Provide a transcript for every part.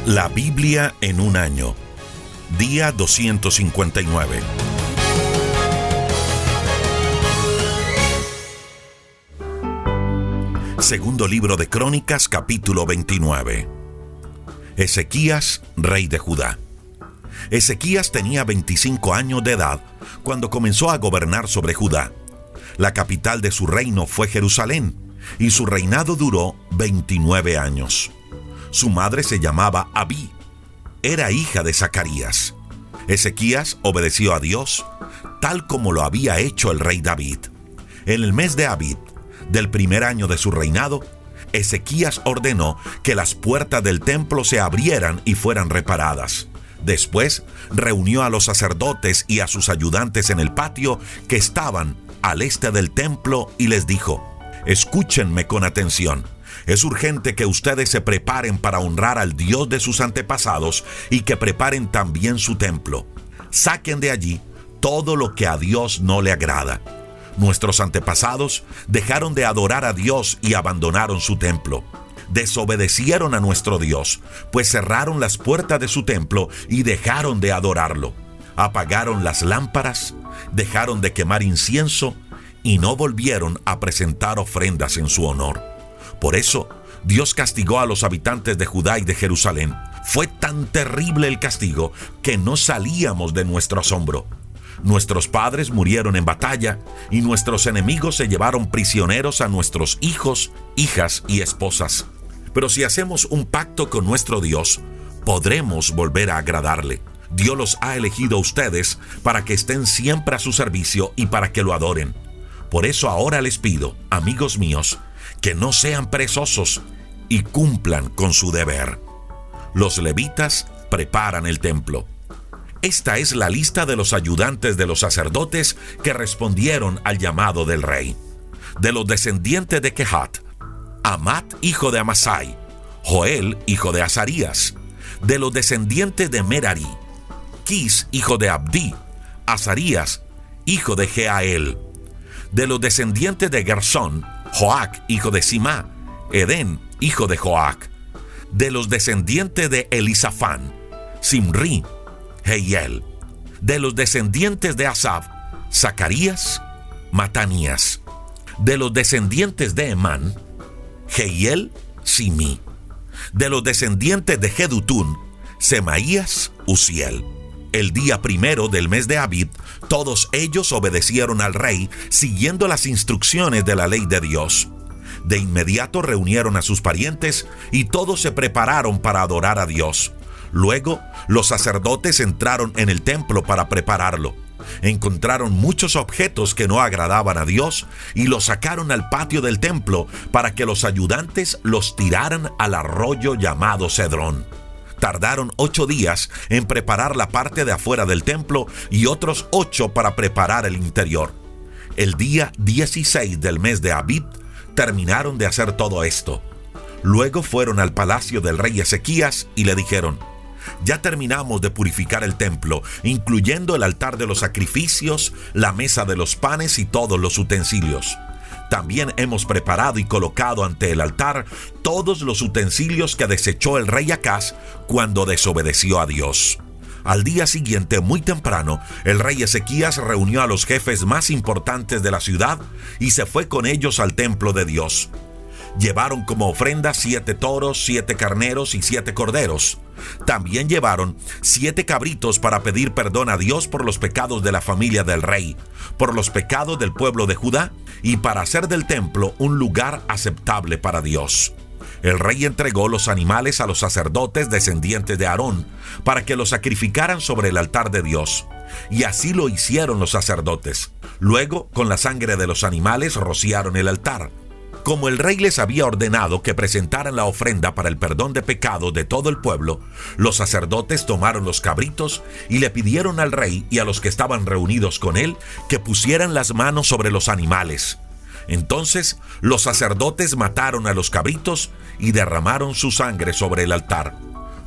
La Biblia en un año. Día 259. Segundo libro de Crónicas, capítulo 29. Ezequías, rey de Judá. Ezequías tenía 25 años de edad cuando comenzó a gobernar sobre Judá. La capital de su reino fue Jerusalén, y su reinado duró 29 años. Su madre se llamaba Abí. Era hija de Zacarías. Ezequías obedeció a Dios, tal como lo había hecho el rey David. En el mes de Abib, del primer año de su reinado, Ezequías ordenó que las puertas del templo se abrieran y fueran reparadas. Después, reunió a los sacerdotes y a sus ayudantes en el patio que estaban al este del templo y les dijo: «Escúchenme con atención. Es urgente que ustedes se preparen para honrar al Dios de sus antepasados y que preparen también su templo. Saquen de allí todo lo que a Dios no le agrada. Nuestros antepasados dejaron de adorar a Dios y abandonaron su templo. Desobedecieron a nuestro Dios, pues cerraron las puertas de su templo y dejaron de adorarlo. Apagaron las lámparas, dejaron de quemar incienso y no volvieron a presentar ofrendas en su honor. Por eso, Dios castigó a los habitantes de Judá y de Jerusalén. Fue tan terrible el castigo que no salíamos de nuestro asombro. Nuestros padres murieron en batalla y nuestros enemigos se llevaron prisioneros a nuestros hijos, hijas y esposas. Pero si hacemos un pacto con nuestro Dios, podremos volver a agradarle. Dios los ha elegido a ustedes para que estén siempre a su servicio y para que lo adoren. Por eso ahora les pido, amigos míos, que no sean perezosos y cumplan con su deber». Los levitas preparan el templo. Esta es la lista de los ayudantes de los sacerdotes que respondieron al llamado del rey. De los descendientes de Kehat: Amat, hijo de Amasai; Joel, hijo de Azarías. De los descendientes de Merari: Quis, hijo de Abdí; Azarías, hijo de Jeael. De los descendientes de Gersón: Joac, hijo de Simá; Edén, hijo de Joac. De los descendientes de Elisafán: Simri, Jehiel. De los descendientes de Asaf: Zacarías, Matanías. De los descendientes de Emán: Jehiel, Simi. De los descendientes de Jedutún: Semaías, Uziel. El día primero del mes de Abib, todos ellos obedecieron al rey, siguiendo las instrucciones de la ley de Dios. De inmediato reunieron a sus parientes y todos se prepararon para adorar a Dios. Luego, los sacerdotes entraron en el templo para prepararlo. Encontraron muchos objetos que no agradaban a Dios y los sacaron al patio del templo para que los ayudantes los tiraran al arroyo llamado Cedrón. Tardaron 8 días en preparar la parte de afuera del templo y otros 8 para preparar el interior. El día 16 del mes de Abib terminaron de hacer todo esto. Luego fueron al palacio del rey Ezequías y le dijeron: «Ya terminamos de purificar el templo, incluyendo el altar de los sacrificios, la mesa de los panes y todos los utensilios. También hemos preparado y colocado ante el altar todos los utensilios que desechó el rey Acaz cuando desobedeció a Dios». Al día siguiente, muy temprano, el rey Ezequías reunió a los jefes más importantes de la ciudad y se fue con ellos al templo de Dios. Llevaron como ofrenda 7 toros, 7 carneros y 7 corderos. También llevaron 7 cabritos para pedir perdón a Dios por los pecados de la familia del rey, por los pecados del pueblo de Judá y para hacer del templo un lugar aceptable para Dios. El rey entregó los animales a los sacerdotes descendientes de Aarón para que los sacrificaran sobre el altar de Dios. Y así lo hicieron los sacerdotes. Luego, con la sangre de los animales, rociaron el altar. Como el rey les había ordenado que presentaran la ofrenda para el perdón de pecados de todo el pueblo, los sacerdotes tomaron los cabritos y le pidieron al rey y a los que estaban reunidos con él que pusieran las manos sobre los animales. Entonces los sacerdotes mataron a los cabritos y derramaron su sangre sobre el altar.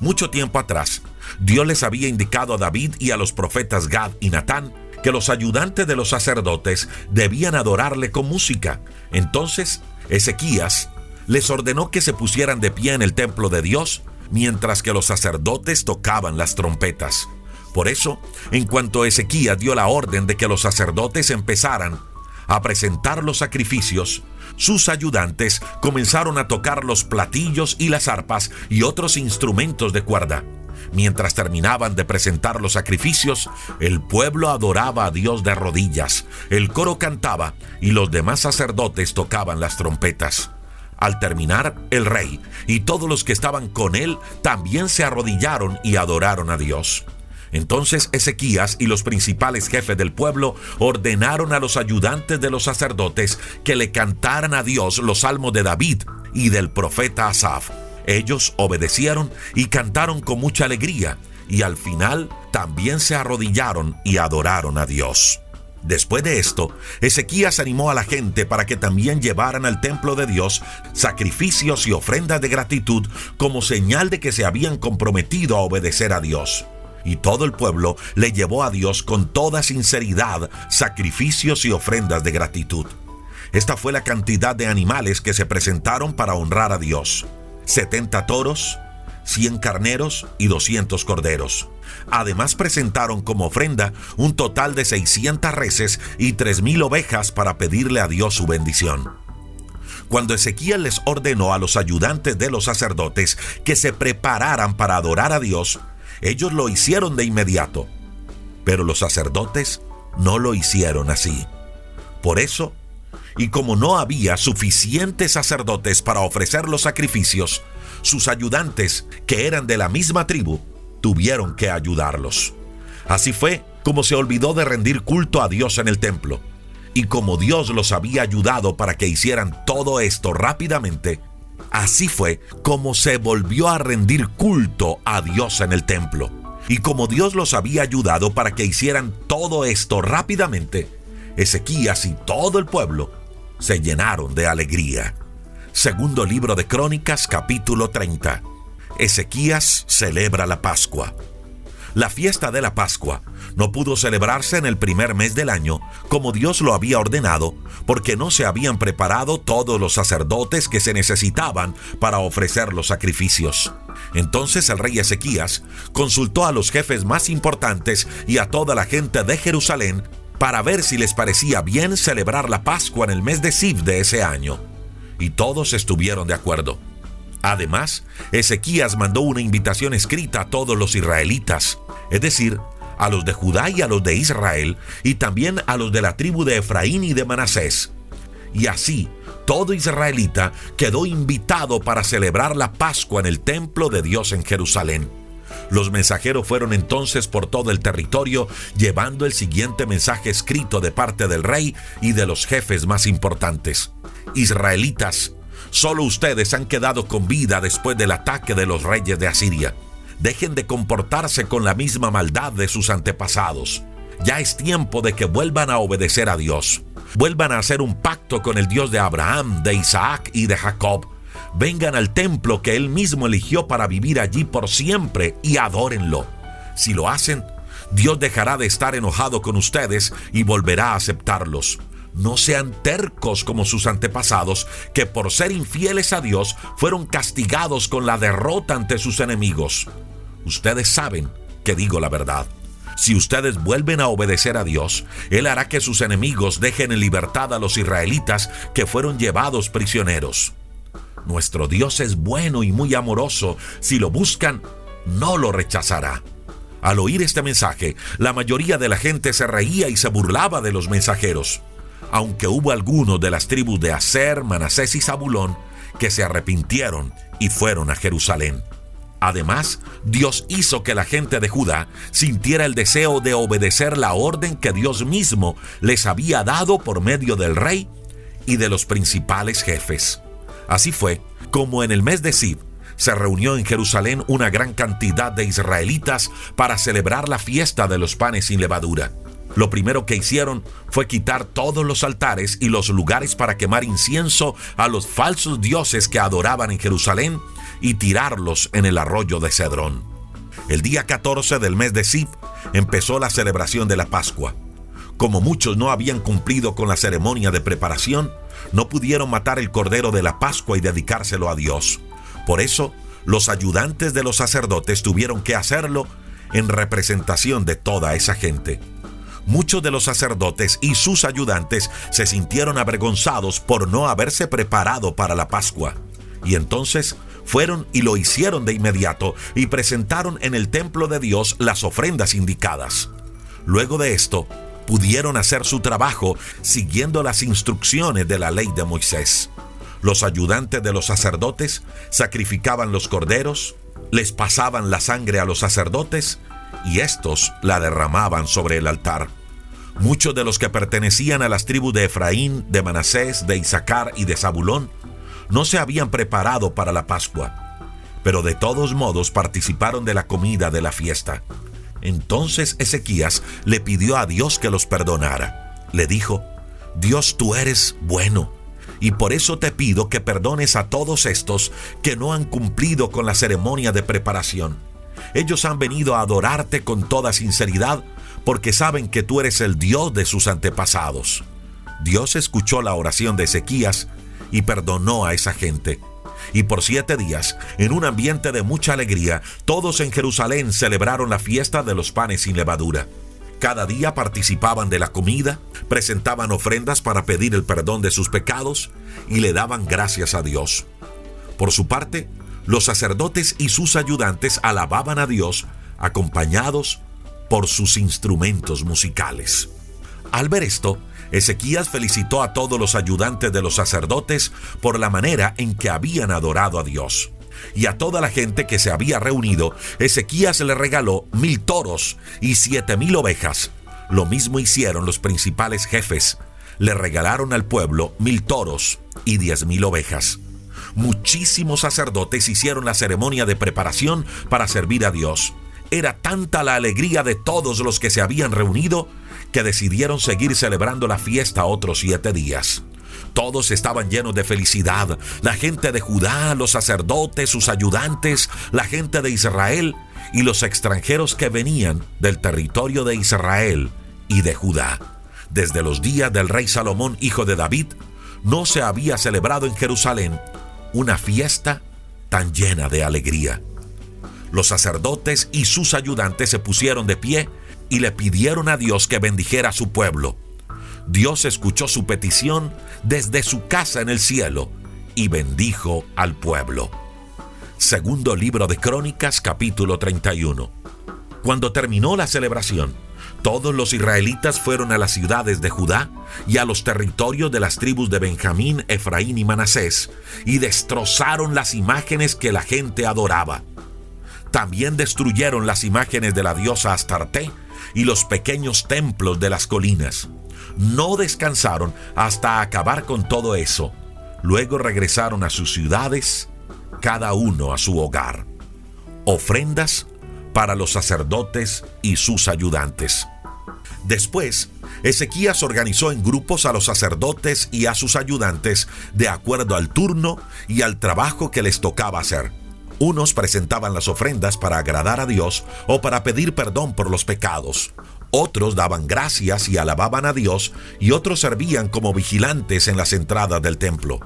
Mucho tiempo atrás, Dios les había indicado a David y a los profetas Gad y Natán que los ayudantes de los sacerdotes debían adorarle con música. Entonces Ezequías les ordenó que se pusieran de pie en el templo de Dios, mientras que los sacerdotes tocaban las trompetas. Por eso, en cuanto Ezequías dio la orden de que los sacerdotes empezaran a presentar los sacrificios, sus ayudantes comenzaron a tocar los platillos y las arpas y otros instrumentos de cuerda. Mientras terminaban de presentar los sacrificios, el pueblo adoraba a Dios de rodillas, el coro cantaba y los demás sacerdotes tocaban las trompetas. Al terminar, el rey y todos los que estaban con él también se arrodillaron y adoraron a Dios. Entonces Ezequías y los principales jefes del pueblo ordenaron a los ayudantes de los sacerdotes que le cantaran a Dios los salmos de David y del profeta Asaf. Ellos obedecieron y cantaron con mucha alegría, y al final también se arrodillaron y adoraron a Dios. Después de esto, Ezequías animó a la gente para que también llevaran al templo de Dios sacrificios y ofrendas de gratitud como señal de que se habían comprometido a obedecer a Dios. Y todo el pueblo le llevó a Dios con toda sinceridad sacrificios y ofrendas de gratitud. Esta fue la cantidad de animales que se presentaron para honrar a Dios: 70 toros, 100 carneros y 200 corderos. Además presentaron como ofrenda un total de 600 reses y 3,000 ovejas para pedirle a Dios su bendición. Cuando Ezequías les ordenó a los ayudantes de los sacerdotes que se prepararan para adorar a Dios, ellos lo hicieron de inmediato, pero los sacerdotes no lo hicieron así. Por eso, y como no había suficientes sacerdotes para ofrecer los sacrificios, sus ayudantes, que eran de la misma tribu, tuvieron que ayudarlos. Así fue como se olvidó de rendir culto a Dios en el templo. Y como Dios los había ayudado para que hicieran todo esto rápidamente, así fue como se volvió a rendir culto a Dios en el templo. Y como Dios los había ayudado para que hicieran todo esto rápidamente, Ezequías y todo el pueblo se llenaron de alegría. Segundo libro de Crónicas, capítulo 30. Ezequías celebra la Pascua. La fiesta de la Pascua no pudo celebrarse en el primer mes del año, como Dios lo había ordenado, porque no se habían preparado todos los sacerdotes que se necesitaban para ofrecer los sacrificios. Entonces el rey Ezequías consultó a los jefes más importantes y a toda la gente de Jerusalén para ver si les parecía bien celebrar la Pascua en el mes de Siv de ese año. Y todos estuvieron de acuerdo. Además, Ezequías mandó una invitación escrita a todos los israelitas, es decir, a los de Judá y a los de Israel, y también a los de la tribu de Efraín y de Manasés. Y así, todo israelita quedó invitado para celebrar la Pascua en el templo de Dios en Jerusalén. Los mensajeros fueron entonces por todo el territorio llevando el siguiente mensaje escrito de parte del rey y de los jefes más importantes: Israelitas, solo ustedes han quedado con vida después del ataque de los reyes de Asiria. Dejen de comportarse con la misma maldad de sus antepasados. Ya es tiempo de que vuelvan a obedecer a Dios. Vuelvan a hacer un pacto con el Dios de Abraham, de Isaac y de Jacob. Vengan al templo que Él mismo eligió para vivir allí por siempre y adórenlo. Si lo hacen, Dios dejará de estar enojado con ustedes y volverá a aceptarlos. No sean tercos como sus antepasados, que por ser infieles a Dios fueron castigados con la derrota ante sus enemigos. Ustedes saben que digo la verdad. Si ustedes vuelven a obedecer a Dios, Él hará que sus enemigos dejen en libertad a los israelitas que fueron llevados prisioneros. Nuestro Dios es bueno y muy amoroso. Si lo buscan, no lo rechazará. Al oír este mensaje, la mayoría de la gente se reía y se burlaba de los mensajeros, aunque hubo algunos de las tribus de Aser, Manasés y Zabulón que se arrepintieron y fueron a Jerusalén. Además, Dios hizo que la gente de Judá sintiera el deseo de obedecer la orden que Dios mismo les había dado por medio del rey y de los principales jefes. Así fue como en el mes de Siv se reunió en Jerusalén una gran cantidad de israelitas para celebrar la fiesta de los panes sin levadura. Lo primero que hicieron fue quitar todos los altares y los lugares para quemar incienso a los falsos dioses que adoraban en Jerusalén y tirarlos en el arroyo de Cedrón. El día 14 del mes de Siv empezó la celebración de la Pascua. Como muchos no habían cumplido con la ceremonia de preparación, no pudieron matar el cordero de la Pascua y dedicárselo a Dios. Por eso, Los ayudantes de los sacerdotes tuvieron que hacerlo en representación de toda esa gente. Muchos de los sacerdotes y sus ayudantes se sintieron avergonzados por no haberse preparado para la Pascua. Y entonces fueron y lo hicieron de inmediato y presentaron en el templo de Dios las ofrendas indicadas. Luego de esto, pudieron hacer su trabajo siguiendo las instrucciones de la ley de Moisés. Los ayudantes de los sacerdotes sacrificaban los corderos, les pasaban la sangre a los sacerdotes y estos la derramaban sobre el altar. Muchos de los que pertenecían a las tribus de Efraín, de Manasés, de Isaacar y de Zabulón no se habían preparado para la Pascua, pero de todos modos participaron de la comida de la fiesta. Entonces Ezequías le pidió a Dios que los perdonara. Le dijo: Dios, tú eres bueno, y por eso te pido que perdones a todos estos que no han cumplido con la ceremonia de preparación. Ellos han venido a adorarte con toda sinceridad porque saben que tú eres el Dios de sus antepasados. Dios escuchó la oración de Ezequías y perdonó a esa gente. Y por 7 días, en un ambiente de mucha alegría, todos en Jerusalén celebraron la fiesta de los panes sin levadura. Cada día participaban de la comida, presentaban ofrendas para pedir el perdón de sus pecados y le daban gracias a Dios. Por su parte, los sacerdotes y sus ayudantes alababan a Dios, acompañados por sus instrumentos musicales. Al ver esto, Ezequías felicitó a todos los ayudantes de los sacerdotes por la manera en que habían adorado a Dios. Y a toda la gente que se había reunido, Ezequías le regaló 1,000 toros y 7,000 ovejas. Lo mismo hicieron los principales jefes. Le regalaron al pueblo 1,000 toros y 10,000 ovejas. Muchísimos sacerdotes hicieron la ceremonia de preparación para servir a Dios. Era tanta la alegría de todos los que se habían reunido que decidieron seguir celebrando la fiesta otros 7 días. Todos estaban llenos de felicidad. La gente de Judá, los sacerdotes, sus ayudantes, la gente de Israel y los extranjeros que venían del territorio de Israel y de Judá. Desde los días del rey Salomón, hijo de David, no se había celebrado en Jerusalén una fiesta tan llena de alegría. Los sacerdotes y sus ayudantes se pusieron de pie y le pidieron a Dios que bendijera a su pueblo. Dios escuchó su petición desde su casa en el cielo y bendijo al pueblo. Segundo libro de Crónicas, capítulo 31. Cuando terminó la celebración, todos los israelitas fueron a las ciudades de Judá y a los territorios de las tribus de Benjamín, Efraín y Manasés, y destrozaron las imágenes que la gente adoraba. También destruyeron las imágenes de la diosa Astarte y los pequeños templos de las colinas. No descansaron hasta acabar con todo eso. Luego regresaron a sus ciudades, cada uno a su hogar. Ofrendas para los sacerdotes y sus ayudantes. Después, Ezequías organizó en grupos a los sacerdotes y a sus ayudantes de acuerdo al turno y al trabajo que les tocaba hacer. Unos presentaban las ofrendas para agradar a Dios o para pedir perdón por los pecados. Otros daban gracias y alababan a Dios, y otros servían como vigilantes en las entradas del templo.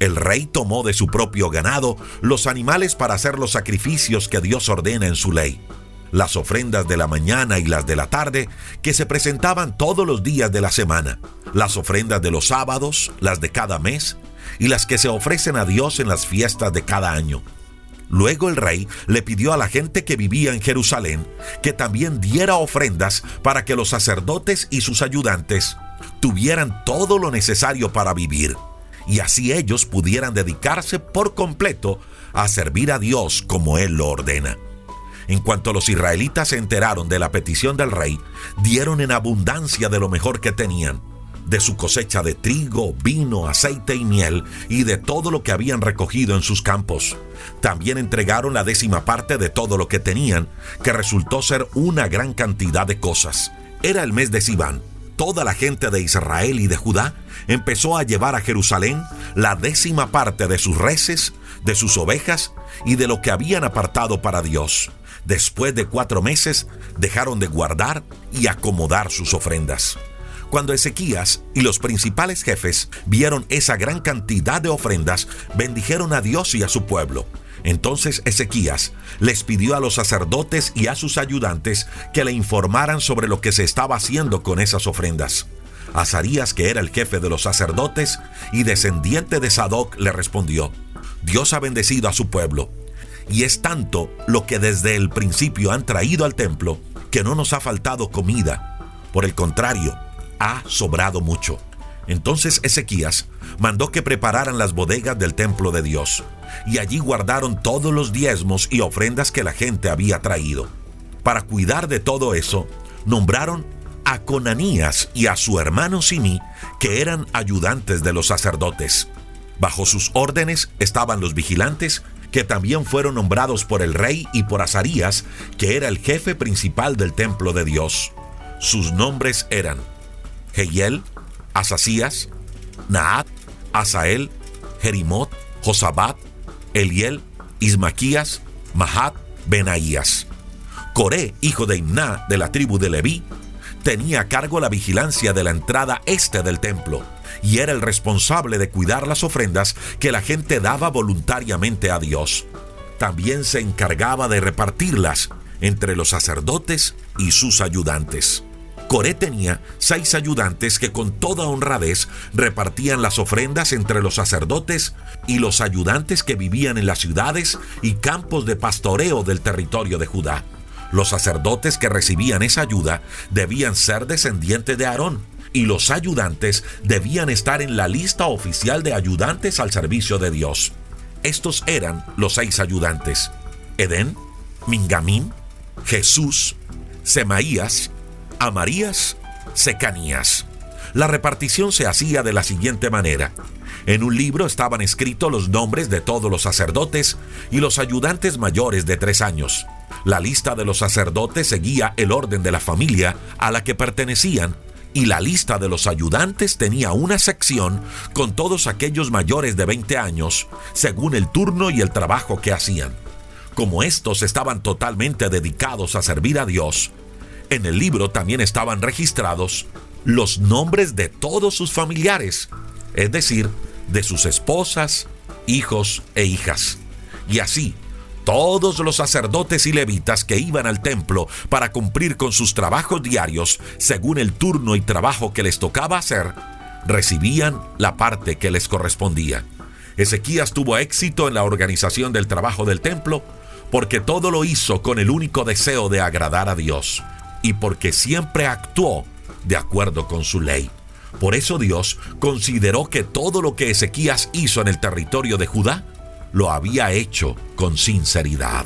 El rey tomó de su propio ganado los animales para hacer los sacrificios que Dios ordena en su ley. Las ofrendas de la mañana y las de la tarde, que se presentaban todos los días de la semana. Las ofrendas de los sábados, las de cada mes, y las que se ofrecen a Dios en las fiestas de cada año. Luego el rey le pidió a la gente que vivía en Jerusalén que también diera ofrendas para que los sacerdotes y sus ayudantes tuvieran todo lo necesario para vivir, y así ellos pudieran dedicarse por completo a servir a Dios como Él lo ordena. En cuanto los israelitas se enteraron de la petición del rey, dieron en abundancia de lo mejor que tenían, de su cosecha de trigo, vino, aceite y miel, y de todo lo que habían recogido en sus campos. También entregaron la 10ª parte de todo lo que tenían, que resultó ser una gran cantidad de cosas. Era el mes de Siván. Toda la gente de Israel y de Judá empezó a llevar a Jerusalén la 10ª parte de sus reses, de sus ovejas y de lo que habían apartado para Dios. Después de 4 meses, dejaron de guardar y acomodar sus ofrendas. Cuando Ezequías y los principales jefes vieron esa gran cantidad de ofrendas, bendijeron a Dios y a su pueblo. Entonces Ezequías les pidió a los sacerdotes y a sus ayudantes que le informaran sobre lo que se estaba haciendo con esas ofrendas. Azarías, que era el jefe de los sacerdotes y descendiente de Sadoc, le respondió: Dios ha bendecido a su pueblo, y es tanto lo que desde el principio han traído al templo que no nos ha faltado comida. Por el contrario, ha sobrado mucho. Entonces Ezequías mandó que prepararan las bodegas del templo de Dios, y allí guardaron todos los diezmos y ofrendas que la gente había traído. Para cuidar de todo eso, nombraron a Conanías y a su hermano Simí, que eran ayudantes de los sacerdotes. Bajo sus órdenes estaban los vigilantes, que también fueron nombrados por el rey, y por Azarías, que era el jefe principal del templo de Dios. Sus nombres eran Jehiel, Asasías, Naat, Asael, Jerimot, Josabat, Eliel, Ismaquías, Mahat, Benaías. Coré, hijo de Imná, de la tribu de Leví, tenía a cargo la vigilancia de la entrada este del templo, y era el responsable de cuidar las ofrendas que la gente daba voluntariamente a Dios. También se encargaba de repartirlas entre los sacerdotes y sus ayudantes. Coré tenía 6 ayudantes que con toda honradez repartían las ofrendas entre los sacerdotes y los ayudantes que vivían en las ciudades y campos de pastoreo del territorio de Judá. Los sacerdotes que recibían esa ayuda debían ser descendientes de Aarón, y los ayudantes debían estar en la lista oficial de ayudantes al servicio de Dios. Estos eran los 6 ayudantes: Edén, Mingamín, Jesús, Semaías, Amarías, Secanías. La repartición se hacía de la siguiente manera: en un libro estaban escritos los nombres de todos los sacerdotes y los ayudantes mayores de 3 años. La lista de los sacerdotes seguía el orden de la familia a la que pertenecían, y la lista de los ayudantes tenía una sección con todos aquellos mayores de 20 años, según el turno y el trabajo que hacían. Como estos estaban totalmente dedicados a servir a Dios, en el libro también estaban registrados los nombres de todos sus familiares, es decir, de sus esposas, hijos e hijas. Y así, todos los sacerdotes y levitas que iban al templo para cumplir con sus trabajos diarios, según el turno y trabajo que les tocaba hacer, recibían la parte que les correspondía. Ezequías tuvo éxito en la organización del trabajo del templo, porque todo lo hizo con el único deseo de agradar a Dios, y porque siempre actuó de acuerdo con su ley. Por eso Dios consideró que todo lo que Ezequías hizo en el territorio de Judá lo había hecho con sinceridad.